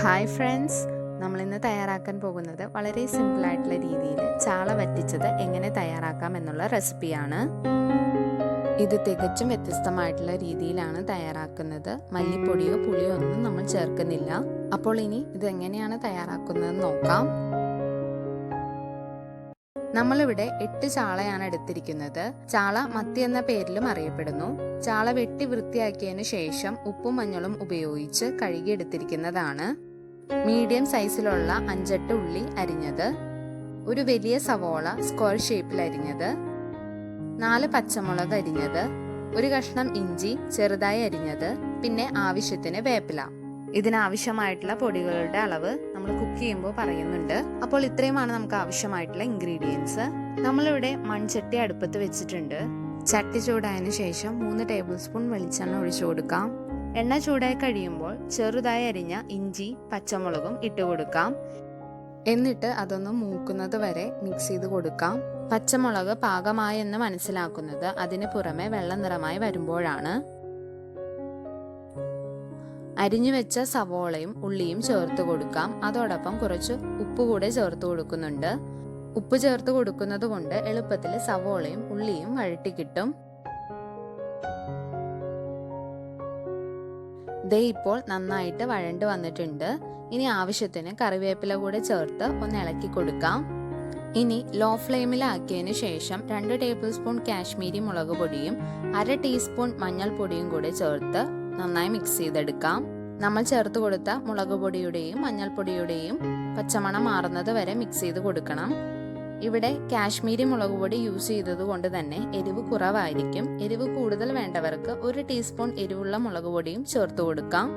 Hi friends, നമ്മളിന്ന് തയ്യാറാക്കാൻ പോകുന്നത് വളരെ സിമ്പിളായിട്ടുള്ള രീതിയിൽ ചാള വറ്റിച്ചത് എങ്ങനെ തയ്യാറാക്കാം എന്നുള്ള റെസിപ്പിയാണ്. ഇത് തികച്ചും വ്യത്യസ്തമായിട്ടുള്ള രീതിയിലാണ് തയ്യാറാക്കുന്നത്. മല്ലിപ്പൊടിയോ പുളിയോ ഒന്നും നമ്മൾ ചേർക്കുന്നില്ല. അപ്പോൾ ഇനി ഇത് എങ്ങനെയാണ് തയ്യാറാക്കുന്നതെന്ന് നോക്കാം. നമ്മളിവിടെ 8 ചാളയാണ് എടുത്തിരിക്കുന്നത്. ചാള മത്തി എന്ന പേരിലും അറിയപ്പെടുന്നു. ചാള വെട്ടി വൃത്തിയാക്കിയതിനു ശേഷം ഉപ്പും മഞ്ഞളും ഉപയോഗിച്ച് കഴുകിയെടുത്തിരിക്കുന്നതാണ്. മീഡിയം സൈസിലുള്ള 5-8 ഉള്ളി അരിഞ്ഞത്, ഒരു വലിയ സവോള സ്ക്വയർ ഷേപ്പിൽ അരിഞ്ഞത്, 4 പച്ചമുളക് അരിഞ്ഞത്, ഒരു കഷ്ണം ഇഞ്ചി ചെറുതായി അരിഞ്ഞത്, പിന്നെ ആവശ്യത്തിന് വേപ്പില. ഇതിനാവശ്യമായിട്ടുള്ള പൊടികളുടെ അളവ് നമ്മൾ കുക്ക് ചെയ്യുമ്പോൾ പറയുന്നുണ്ട്. അപ്പോൾ ഇത്രയുമാണ് നമുക്ക് ആവശ്യമായിട്ടുള്ള ഇൻഗ്രീഡിയൻസ്. നമ്മളിവിടെ മൺചട്ടി അടുപ്പത്ത് വെച്ചിട്ടുണ്ട്. ചട്ടി ചൂടായതിനു ശേഷം 3 ടേബിൾ സ്പൂൺ വെളിച്ചെണ്ണ ഒഴിച്ചു കൊടുക്കാം. എണ്ണ ചൂടായി കഴിയുമ്പോൾ ചെറുതായി അരിഞ്ഞ ഇഞ്ചി പച്ചമുളകും ഇട്ട് കൊടുക്കാം. എന്നിട്ട് അതൊന്ന് മൂക്കുന്നത് വരെ മിക്സ് ചെയ്ത് കൊടുക്കാം. പച്ചമുളക് പാകമായി എന്ന് മനസ്സിലാക്കുന്നത് അതിന് പുറമെ വെള്ള നിറമായി വരുമ്പോഴാണ്. അരിഞ്ഞു വെച്ച സവോളയും ഉള്ളിയും ചേർത്ത് കൊടുക്കാം. അതോടൊപ്പം കുറച്ച് ഉപ്പ് കൂടെ ചേർത്ത് കൊടുക്കുന്നുണ്ട്. ഉപ്പ് ചേർത്ത് കൊടുക്കുന്നത് കൊണ്ട് എളുപ്പത്തിൽ സവോളയും ഉള്ളിയും വഴറ്റി കിട്ടും. ദേ ഇപ്പോൾ നന്നായിട്ട് വഴണ്ട് വന്നിട്ടുണ്ട്. ഇനി ആവശ്യത്തിന് കറിവേപ്പില കൂടെ ചേർത്ത് ഒന്ന് ഇളക്കി കൊടുക്കാം. ഇനി ലോ ഫ്ലെയിമിലാക്കിയതിന് ശേഷം 2 ടേബിൾ സ്പൂൺ കാശ്മീരി മുളക് പൊടിയും 1/2 ടീസ്പൂൺ മഞ്ഞൾപ്പൊടിയും കൂടെ ചേർത്ത് നന്നായി മിക്സ് ചെയ്തെടുക്കാം. നമ്മൾ ചേർത്ത് കൊടുത്ത മുളക് പൊടിയുടെയും മഞ്ഞൾപ്പൊടിയുടെയും പച്ചമണം മാറുന്നത് വരെ മിക്സ് ചെയ്ത് കൊടുക്കണം. ഇവിടെ കാശ്മീരി മുളക് പൊടി യൂസ് ചെയ്തത് കൊണ്ട് തന്നെ എരിവ് കുറവായിരിക്കും. എരിവ് കൂടുതൽ വേണ്ടവർക്ക് 1 ടീസ്പൂൺ എരിവുള്ള മുളക് പൊടിയും ചേർത്ത് കൊടുക്കാം.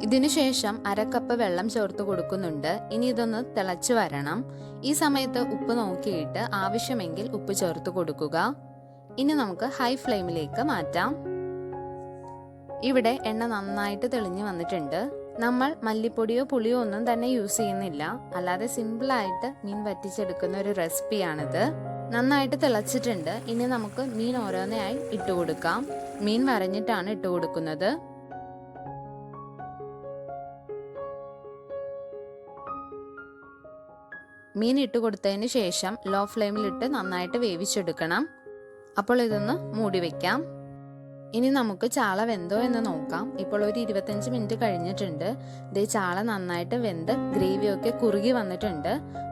ഇതിനുശേഷം 1/2 കപ്പ് വെള്ളം ചേർത്ത് കൊടുക്കുന്നുണ്ട്. ഇനി ഇതൊന്ന് തിളച്ചു വരണം. ഈ സമയത്ത് ഉപ്പ് നോക്കിയിട്ട് ആവശ്യമെങ്കിൽ ഉപ്പ് ചേർത്ത് കൊടുക്കുക. ഇനി നമുക്ക് ഹൈ ഫ്ലെയിമിലേക്ക് മാറ്റാം. ഇവിടെ എണ്ണ നന്നായിട്ട് തെളിഞ്ഞു വന്നിട്ടുണ്ട്. നമ്മൾ മല്ലിപ്പൊടിയോ പുളിയോ ഒന്നും തന്നെ യൂസ് ചെയ്യുന്നില്ല. അല്ലാതെ സിമ്പിളായിട്ട് മീൻ വറ്റിച്ചെടുക്കുന്ന ഒരു റെസിപ്പിയാണിത്. നന്നായിട്ട് തിളച്ചിട്ടുണ്ട്. ഇനി നമുക്ക് മീൻ ഓരോന്നായി ഇട്ട് കൊടുക്കാം. മീൻ വരഞ്ഞിട്ടാണ് ഇട്ട് കൊടുക്കുന്നത്. മീൻ ഇട്ട് കൊടുത്തതിന് ശേഷം ലോ ഫ്ലെയിമിലിട്ട് നന്നായിട്ട് വേവിച്ചെടുക്കണം. അപ്പോൾ ഇതൊന്ന് മൂടി വെക്കാം. ഇനി നമുക്ക് ചാള വെന്തോ എന്ന് നോക്കാം. ഇപ്പോൾ ഒരു 25 മിനിറ്റ് കഴിഞ്ഞിട്ടുണ്ട്. ദേ ചാള നന്നായിട്ട് വെന്ത് ഗ്രേവിയൊക്കെ കുറുകി വന്നിട്ടുണ്ട്.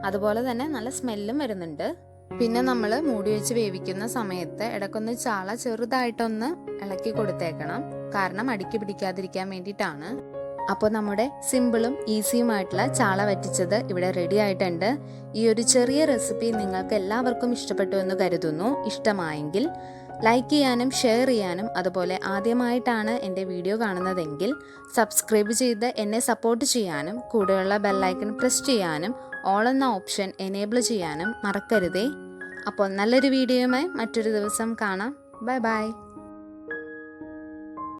അതുപോലെ തന്നെ നല്ല സ്മെല്ലും വരുന്നുണ്ട്. പിന്നെ നമ്മൾ മൂടി വെച്ച് വേവിക്കുന്ന സമയത്ത് ഇടയ്ക്കൊന്ന് ചാള ചെറുതായിട്ടൊന്ന് ഇളക്കി കൊടുത്തേക്കണം. കാരണം അടിക്ക് പിടിക്കാതിരിക്കാൻ വേണ്ടിയിട്ടാണ്. അപ്പോൾ നമ്മുടെ സിമ്പിളും ഈസിയുമായിട്ടുള്ള ചാള വറ്റിച്ചത് ഇവിടെ റെഡി ആയിട്ടുണ്ട്. ഈ ഒരു ചെറിയ റെസിപ്പി നിങ്ങൾക്ക് എല്ലാവർക്കും ഇഷ്ടപ്പെട്ടു എന്ന് കരുതുന്നു. ഇഷ്ടമായെങ്കിൽ ലൈക്ക് ചെയ്യാനും ഷെയർ ചെയ്യാനും, അതുപോലെ ആദ്യമായിട്ടാണ് എൻ്റെ വീഡിയോ കാണുന്നതെങ്കിൽ സബ്സ്ക്രൈബ് ചെയ്ത് എന്നെ സപ്പോർട്ട് ചെയ്യാനും, കൂടെയുള്ള ബെല്ലൈക്കൺ പ്രസ് ചെയ്യാനും, ഓൾ എന്ന ഓപ്ഷൻ എനേബിൾ ചെയ്യാനും മറക്കരുതേ. അപ്പോൾ നല്ലൊരു വീഡിയോയുമായി മറ്റൊരു ദിവസം കാണാം. Bye bye.